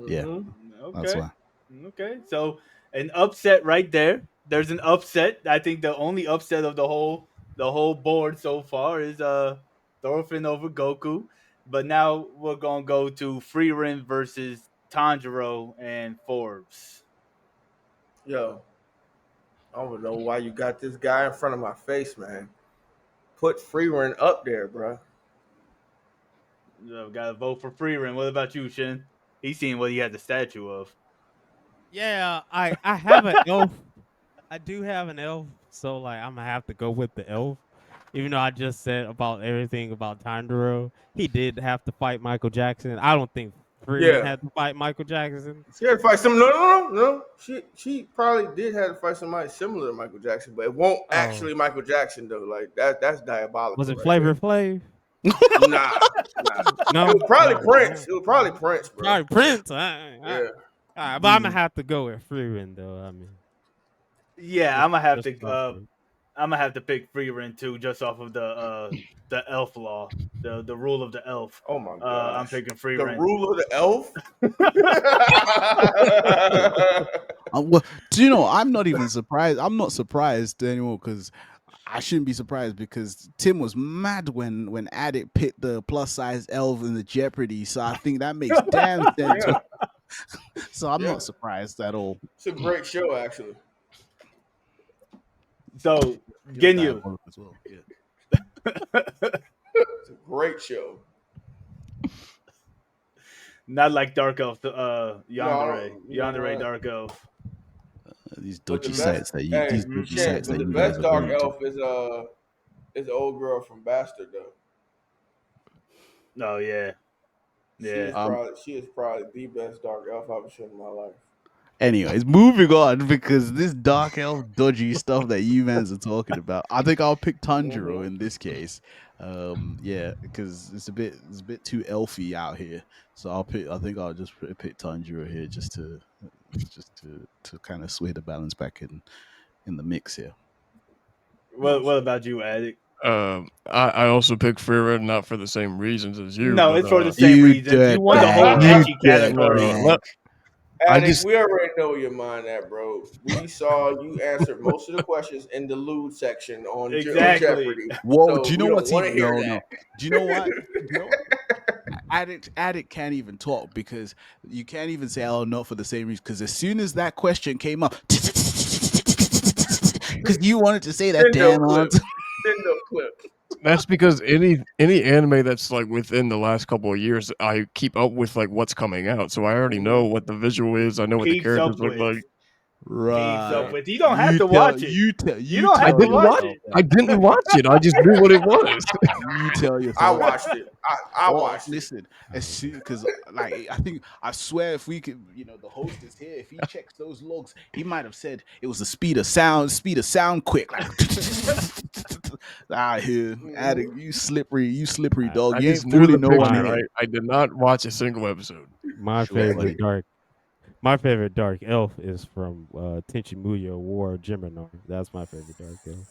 Yeah, Mm-hmm. that's Okay. why. Okay. So an upset right there. There's an upset. I think the only upset of the whole board so far is Thorfinn over Goku. But now we're gonna go to Frieren versus Tanjiro and Forbes. Yo, I don't know why you got this guy in front of my face, man. Put Freeland up there, bro. Gotta vote for Frieren. What about you, Shin? He's seen what he had the statue of. Yeah, I have an elf. I do have an elf, so like I'm gonna have to go with the elf. Even though I just said about everything about Tanjiro, he did have to fight Michael Jackson. I don't think Frieren Yeah. had to fight Michael Jackson. She had to fight some. No. She probably did have to fight somebody similar to Michael Jackson, but it won't Oh, actually Michael Jackson though. Like that. That's was diabolical it right Flavor there. Flav? Nah. It No, was probably no, Prince. It was probably Prince, bro. probably Prince. Yeah. But I'm gonna have to go with Frieren though. I mean, Yeah, just I'm gonna have just to. preference. I'm gonna have to pick Frieren too, just off of the elf law, the rule of the elf. Oh my I'm gosh. picking The Frieren. rule of the elf. Well, do you know? I'm not even surprised. I'm not surprised anymore because I shouldn't be surprised because Tim was mad when Addict picked the plus size elf in the Jeopardy. So I think that makes damn sense. Yeah. So I'm Yeah. not surprised at all. It's a great show, actually. So It was Ginyu, diabolical as well. Yeah. It's a great show. not like Dark Elf, No, I Yandere, don't. You know Yandere what? Dark Elf. These But the dodgy best, sites that you hey, these dodgy Shen, sites but that the you guys best are dark going to. elf is the old girl from Bastard though. Oh yeah, yeah. She is probably the best dark elf I've ever seen in my life. Anyways, moving on because this dark elf dodgy stuff that you mans are talking about, I think I'll pick Tanjiro Mm-hmm. in this case. Yeah, because it's a bit too elfy out here. So I think I'll just pick Tanjiro here just to kind of sway the balance back in the mix here. What about you, Addict? I also picked Frieren not for the same reasons as you, No, but it's for the same You reasons. You won the whole dirtbag, you etchy category. dirtbag. no, I Addict, just we already know where your mind at, bro. We saw you answered most of the questions in the lewd section on Exactly. Jeopardy, Whoa, do so you we know don't what's want to even hear no. Do you know what? that. Do you know what? Addict can't even talk because you can't even say oh not for the same reason because as soon as that question came up because you wanted to say that Send no damn clip. answer. Send no clip. that's because any anime that's like within the last couple of years, I keep up with like what's coming out, so I already know what the visual is. I know what the Keeps characters up look with. like. Keeps Yeah. up Right. with. You don't have to watch it. You You don't I have tell to didn't watch watch. yourself it. I that. didn't watch it. I just knew what it was. You tell I yourself. watched it. I Well, watched it. listen, as soon because like I swear if we could, the host is here. If he checks those logs, he might have said it was the speed of sound quick, like out here, Mhm. addict. You slippery dog. I You just ain't knew the fooling no one My picture. here. I did not watch a single episode. my Sure, favorite buddy. dark my favorite dark elf is from Tenchi Muyo War of Geminar. That's my favorite dark elf.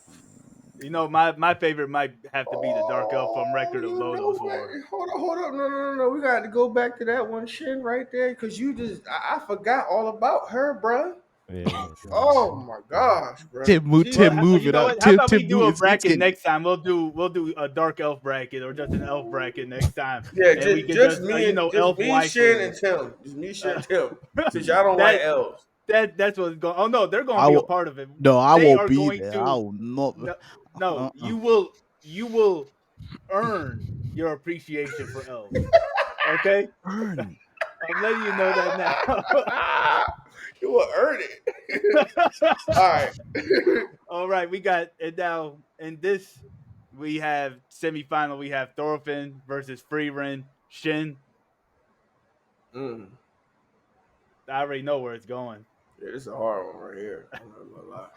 You know, my favorite might have to be the Dark Elf from Oh, Record of you know Lodoss what? War. Hold up. No. We got to go back to that one, Shin, right there, because I forgot all about her, bruh. Yeah. Oh my gosh, bro. Tim, Well, move you it know up. what? How about we Tim, do move. a It's bracket getting. next time? We'll do a dark elf bracket or just an elf bracket next time, Yeah, and we can just just me and elf Shin waifu. and Tim. Just me, Shin, Uh, and Tim. Since Hmm. y'all don't like that elves. that's what's going. Oh no, they're going I to be a will. part of it. No, I They won't are be going there. I to. will not. No, no, Uh-uh. you will earn your appreciation for elves. Okay, Burn. I'm letting you know that now. You will earn it. All right. All right, we got it now. In this, we have semifinal. We have Thorfinn versus Frieren. Shin. Mm. I already know where it's going. Yeah, this is a hard one right here. I'm not gonna lie.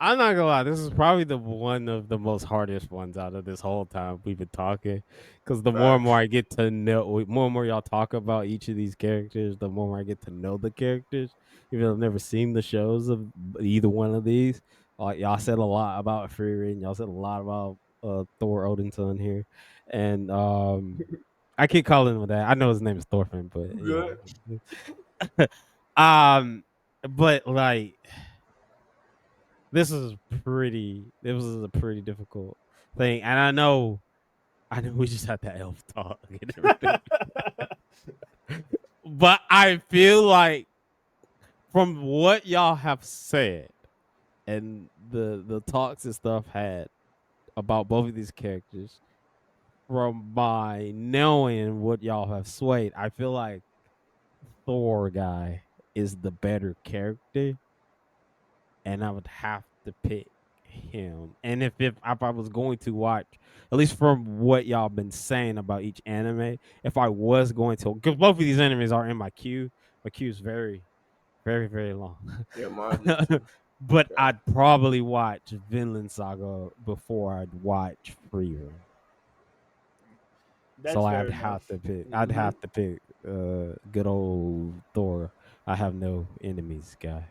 I'm not gonna lie. This is probably the one of the most hardest ones out of this whole time we've been talking. Because the more and more Facts. I get to know, more and more y'all talk about each of these characters, the more I get to know the characters. Even though I've never seen the shows of either one of these, like y'all said a lot about Fury, and y'all said a lot about Thor Odinson here, and I keep calling him that. I know his name is Thorfinn, but You you good? know, um, but like this is pretty. This is a pretty difficult thing, and I know we just had that elf talk and everything, but I feel like from what y'all have said and the talks and stuff had about both of these characters, from my knowing what y'all have swayed, I feel like Thor guy is the better character, and I would have to pick him. And if I was going to watch, at least from what y'all been saying about each anime, if I was going to, because both of these animes are in my queue is very, very, very long. Yeah, mine is too. But Yeah. I'd probably watch Vinland Saga before I'd watch Frieren. So That's fair I'd enough. have to pick. I'd Mm-hmm. have to pick. Good old Thor. I have no enemies, guy.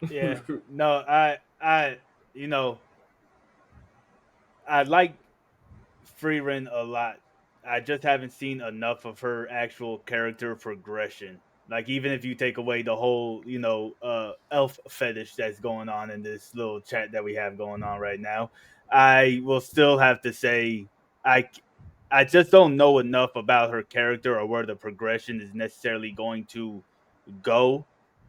Yeah. No, you know, I like Frieren a lot. I just haven't seen enough of her actual character progression. Like even if you take away the whole, elf fetish that's going on in this little chat that we have going on right now, I will still have to say I I just don't know enough about her character or where the progression is necessarily going to go.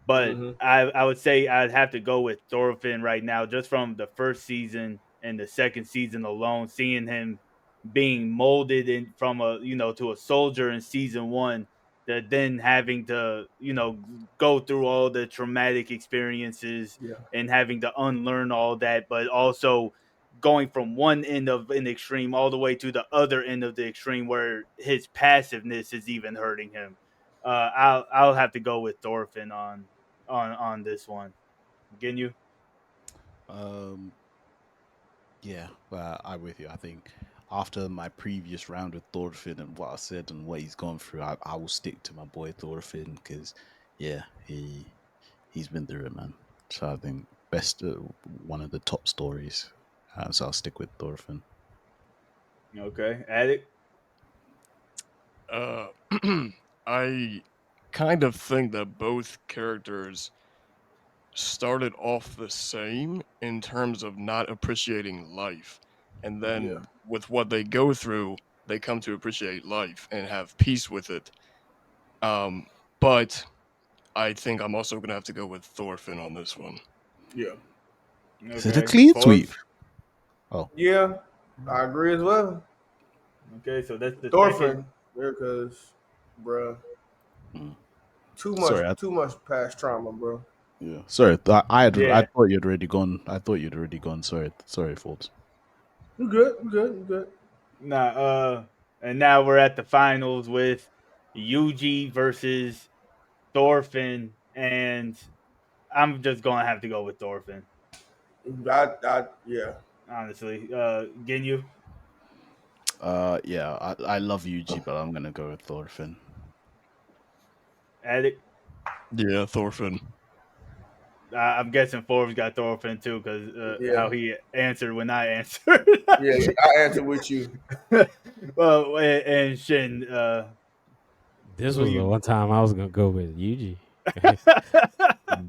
But Mm-hmm. I would say I'd have to go with Thorfinn right now, just from the first season and the second season alone, seeing him being molded in from a to a soldier in season one, that then having to go through all the traumatic experiences Yeah. and having to unlearn all that, but also going from one end of an extreme all the way to the other end of the extreme where his passiveness is even hurting him. I'll have to go with Thorfinn on this one. Can you? Um. Yeah, I'm with you. I think after my previous round with Thorfinn and what I said and what he's gone through, I will stick to my boy Thorfinn because, yeah, he's been through it, man. So I think best one of the top stories. So I'll stick with Thorfinn. Okay, Addict. Uh, I kind of think that both characters started off the same in terms of not appreciating life. And Yeah. then with what they go through, they come to appreciate life and have peace with it. Um, but I think I'm also going to have to go with Thorfinn on this one. Yeah. Is it a Okay, clean sweep? Forbes. Oh, Yeah. I agree as well. Okay, so that's the second. Thorfinn. Because, bruh, mm. too much, Sorry. too much past trauma, bro. Yeah, sorry. I Yeah, thought you'd already gone. I thought you'd already gone. Sorry, Forbes. You good? You good? You good? nah. And now we're at the finals with Yuji versus Thorfinn, and I'm just gonna have to go with Thorfinn. Yeah. Honestly, Ginyu, Yeah, I love UG, but I'm gonna go with Thorfinn. Addict. Yeah, Thorfinn. I'm guessing Forbes got Thorfinn too because Yeah. how he answered when I answered. Yeah. I answer with you. Well, and Shin, This who was the you? one time I was gonna go with Yuji,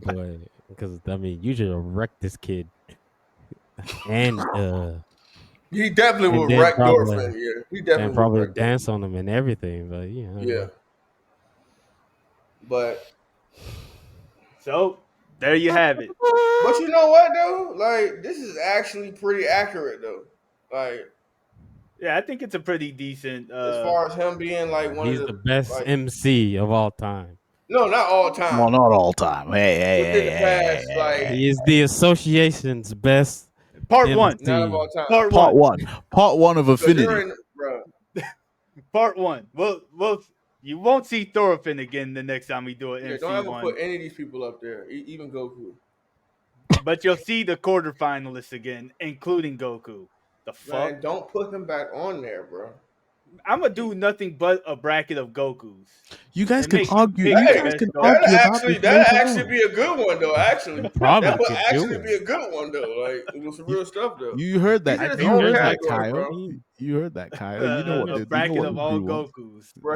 but because I mean, you should have wrecked this kid, and He definitely and would then wreck Thorfinn. Yeah, he definitely would probably wreck dance Thorfinn. on him and everything. But Yeah, but So there you have it. you know what though? Like this is actually pretty accurate though. Like Yeah, I think it's a pretty decent. as far as him being like one of he's the the best like MC of all time. no, not all Well, time. not all time. Hey, hey, Within hey, the hey, hey, past, hey, like hey. He is the association's best Part one. not of MC. all time. Part Part one. one. Part one of Because there Affinity. ain't, bro. Part one. Well, you won't see Thorfinn again the next time we do an Yeah, don't MC ever one, put any of these people up there, even Goku. but you'll see the quarterfinalists again, including Goku. The fuck? Man, don't put him back on there, bro. I'm gonna do nothing but a bracket of Gokus You guys and can make you argue. pick You the Hey, guys best can Goku. argue about this that'd later actually on. be a good one though. Actually, You probably that would could do actually be it. a good one though. Like it was some real stuff though. You heard that. He's in his think You own heard there's that, like category, Kyle. bro. You heard that, Kyle. You know what a the, you know bracket what of the all Drew wants. Gokus. Bro,